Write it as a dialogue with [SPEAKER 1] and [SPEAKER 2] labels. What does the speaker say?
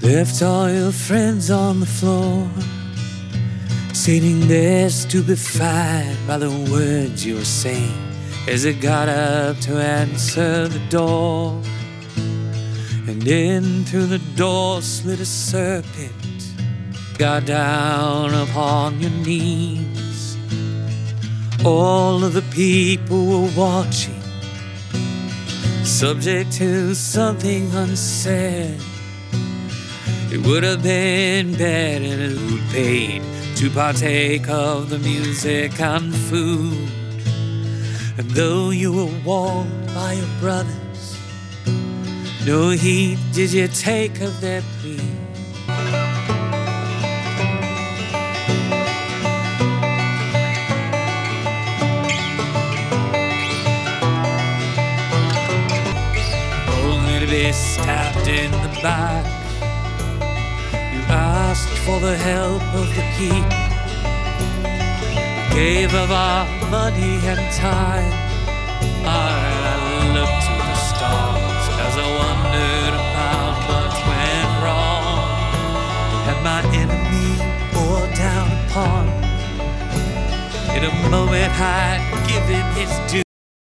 [SPEAKER 1] Left all your friends on the floor, sitting there stupefied by the words you were saying as it got up to answer the door. And in through the door slid a serpent. Got down upon your knees. All of the people were watching, subject to something unsaid. It would have been better who paid to partake of the music and food. And though you were warned by your brothers, no heed did you take of their plea. Only to be stabbed in the back. You asked for the help of the people, gave of our money and time. I looked to the stars as I wondered about what went wrong. Had my enemy bore down upon me. In a moment I'd give him his due.